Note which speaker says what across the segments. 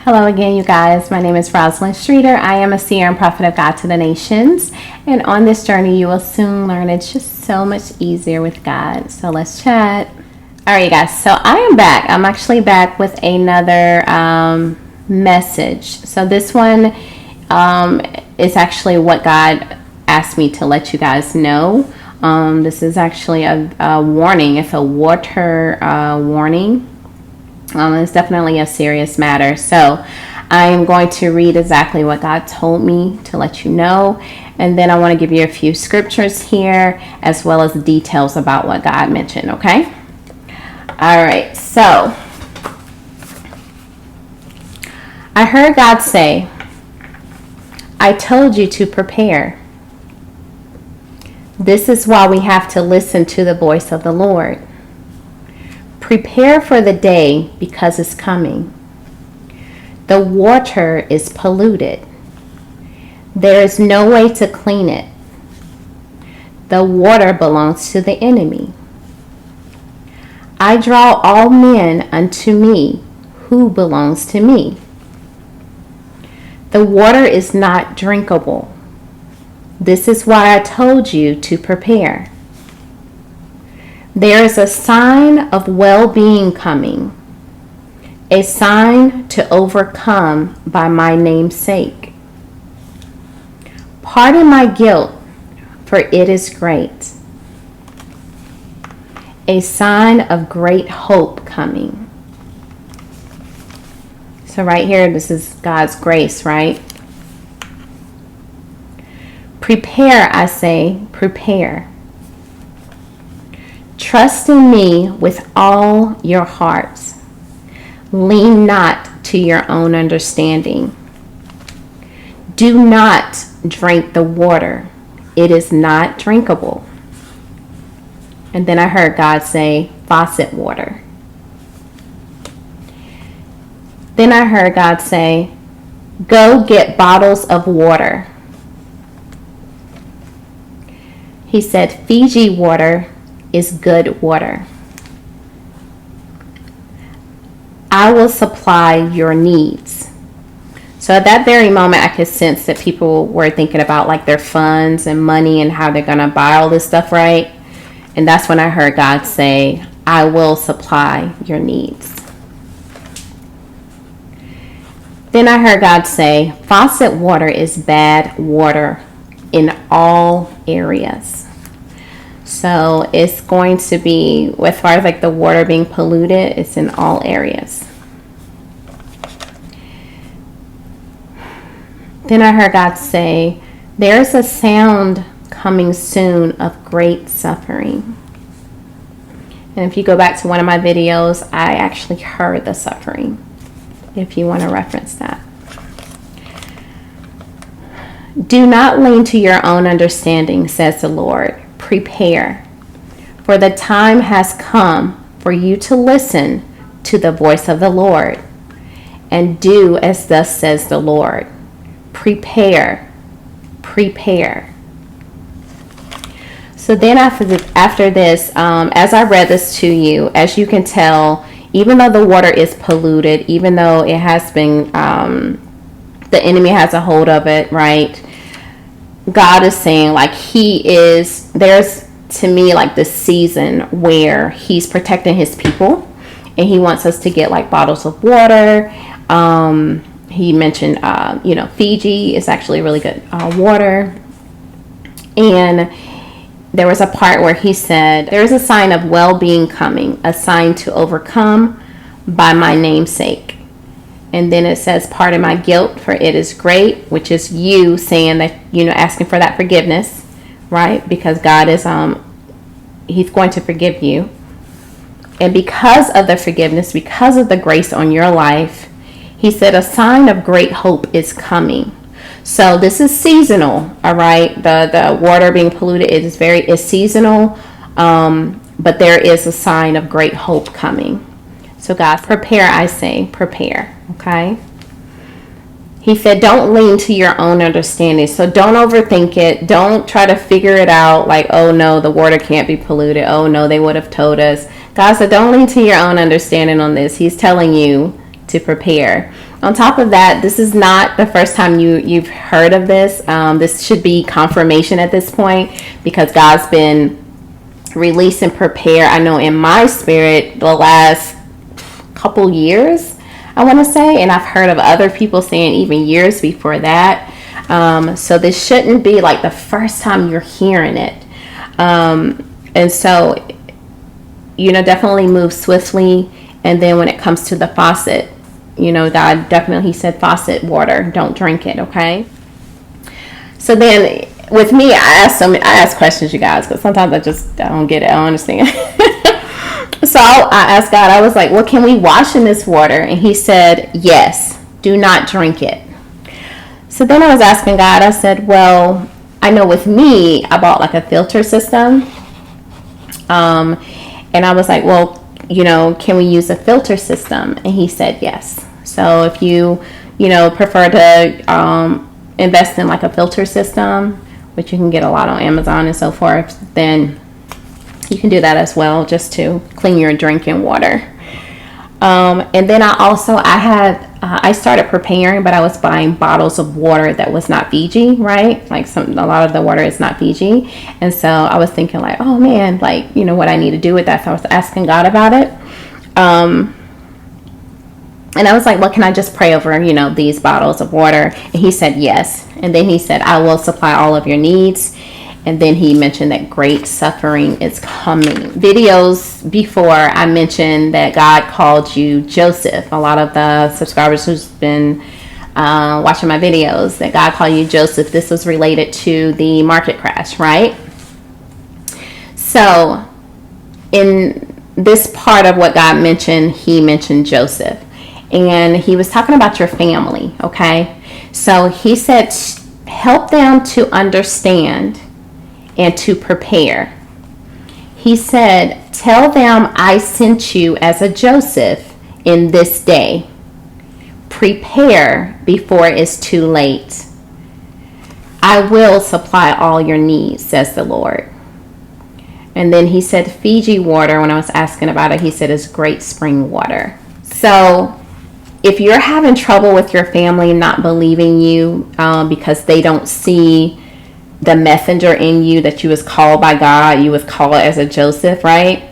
Speaker 1: Hello again, you guys. My name is Rosalind Streeter. I am a seer and prophet of God to the nations. And on this journey, you will soon learn it's just so much easier with God. So let's chat. All right, you guys. So I am back. I'm actually back with another message. So this one is actually what God asked me to let you guys know. This is actually a warning. It's a water warning. It's definitely a serious matter. So I'm going to read exactly what God told me to let you know. And then I want to give you a few scriptures here as well as details about what God mentioned. Okay. All right. So I heard God say, I told you to prepare. This is why we have to listen to the voice of the Lord. Prepare for the day because it's coming. The water is polluted. There is no way to clean it. The water belongs to the enemy. I draw all men unto me who belongs to me. The water is not drinkable. This is why I told you to prepare. There is a sign of well-being coming, a sign to overcome by my name's sake. Pardon my guilt, for it is great. A sign of great hope coming. So right here, this is God's grace, right? Prepare, I say, prepare. Trust in me with all your hearts. Lean not to your own understanding. Do not drink the water. It is not drinkable. And then I heard God say, faucet water. Then I heard God say, go get bottles of water. He said, Fiji water is good water. I will supply your needs. So at that very moment, I could sense that people were thinking about like their funds and money and how they're going to buy all this stuff, right? And that's when I heard God say, I will supply your needs. Then I heard God say, faucet water is bad water in all areas. So it's going to be, as far as like the water being polluted, it's in all areas. Then I heard God say, there's a sound coming soon of great suffering. And if you go back to one of my videos, I actually heard the suffering, if you want to reference that. Do not lean to your own understanding, says the Lord. Prepare, for the time has come for you to listen to the voice of the Lord and do as thus says the Lord. Prepare, prepare. So then after this, as I read this to you, as you can tell, even though the water is polluted, even though it has been, the enemy has a hold of it, right? God is saying like there's to me like this season where he's protecting his people and he wants us to get like bottles of water. He mentioned, Fiji is actually really good water. And there was a part where he said, there is a sign of well-being coming, a sign to overcome by my name's sake. And then it says, pardon my guilt, for it is great, which is you saying that, asking for that forgiveness, right? Because God is, he's going to forgive you. And because of the forgiveness, because of the grace on your life, he said a sign of great hope is coming. So this is seasonal, all right? The water being polluted is seasonal, but there is a sign of great hope coming. So God, prepare, I say, prepare, okay? He said, don't lean to your own understanding. So don't overthink it. Don't try to figure it out like, oh no, the water can't be polluted. Oh no, they would have told us. God said, don't lean to your own understanding on this. He's telling you to prepare. On top of that, this is not the first time you've heard of this. This should be confirmation at this point, because God's been releasing prepare. I know in my spirit the last couple years, I want to say, and I've heard of other people saying even years before that. So this shouldn't be like the first time you're hearing it. And so, definitely move swiftly. And then when it comes to the faucet, God definitely, he said faucet water, don't drink it. Okay. So then with me, I ask questions, you guys, because sometimes I don't get it. I don't understand. So I asked God, I was like, well, can we wash in this water? And he said, yes, do not drink it. So then I was asking God, I said, well, I know with me, I bought like a filter system. And I was like, well, can we use a filter system? And he said, yes. So if you, prefer to invest in like a filter system, which you can get a lot on Amazon and so forth, then you can do that as well, just to clean your drinking water. And then I started preparing, but I was buying bottles of water that was not Fiji, right? Like a lot of the water is not Fiji. And so I was thinking like, oh man, like, what I need to do with that. So I was asking God about it. And I was like, well, can I just pray over, these bottles of water? And he said, yes. And then he said, I will supply all of your needs. And then he mentioned that great suffering is coming. Videos before, I mentioned that God called you Joseph. A lot of the subscribers who's been watching my videos, that God called you Joseph. This was related to the market crash, right? So in this part of what God mentioned, he mentioned Joseph. And he was talking about your family, okay? So he said, help them to understand and to prepare. He said, tell them I sent you as a Joseph in this day. Prepare before it's too late. I will supply all your needs, says the Lord. And then he said Fiji water, when I was asking about it, he said it's great spring water. So if you're having trouble with your family not believing you because they don't see the messenger in you, that you was called by God, you was called as a Joseph, right?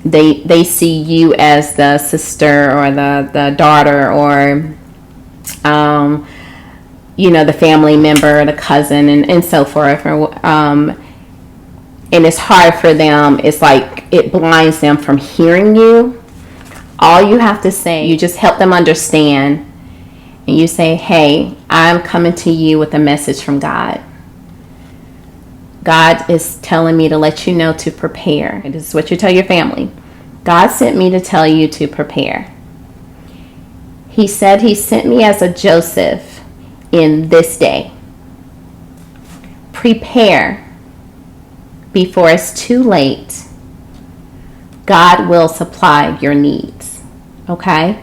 Speaker 1: They see you as the sister or the daughter or the family member, the cousin, and so forth. And it's hard for them. It's like it blinds them from hearing you. All you have to say, you just help them understand. And you say, hey, I'm coming to you with a message from God. God is telling me to let you know to prepare. This is what you tell your family. God sent me to tell you to prepare. He said he sent me as a Joseph in this day. Prepare before it's too late. God will supply your needs. Okay?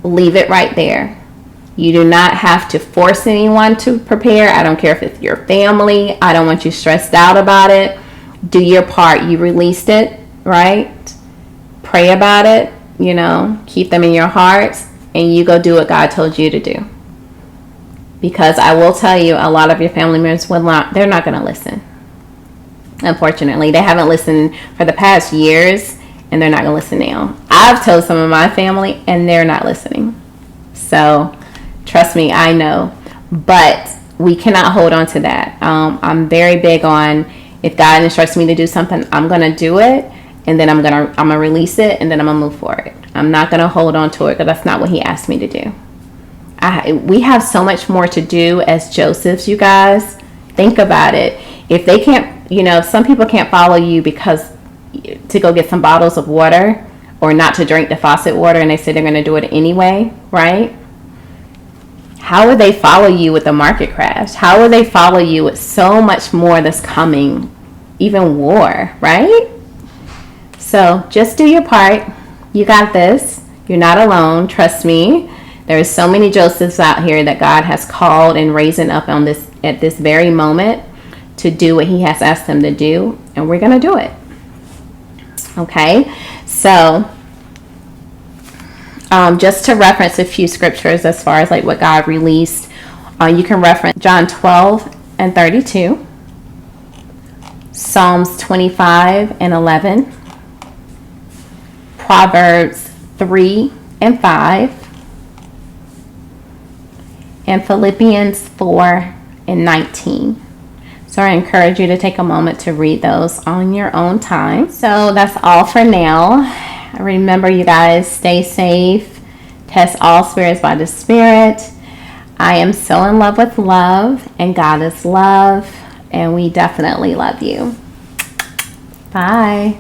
Speaker 1: Leave it right there. You do not have to force anyone to prepare. I don't care if it's your family. I don't want you stressed out about it. Do your part. You released it, right? Pray about it, keep them in your hearts, and you go do what God told you to do. Because I will tell you, a lot of your family members they're not going to listen. Unfortunately, they haven't listened for the past years, and they're not going to listen now. I've told some of my family, and they're not listening. So trust me, I know. But we cannot hold on to that. I'm very big on, if God instructs me to do something, I'm going to do it, and then I'm gonna release it, and then I'm going to move forward. I'm not going to hold on to it, because that's not what he asked me to do. We have so much more to do as Josephs, you guys. Think about it. If they can't, some people can't follow you because to go get some bottles of water or not to drink the faucet water, and they say they're going to do it anyway, right? How would they follow you with the market crash? How would they follow you with so much more that's coming, even war, right? So just do your part. You got this. You're not alone. Trust me. There's so many Josephs out here that God has called and raising up at this very moment to do what he has asked them to do, and we're going to do it. Okay? So Just to reference a few scriptures as far as like what God released, you can reference John 12:32, Psalms 25:11, Proverbs 3:5, and Philippians 4:19. So I encourage you to take a moment to read those on your own time. So that's all for now. Remember, you guys, stay safe. Test all spirits by the Spirit. I am so in love with love, and God is love, and we definitely love you. Bye.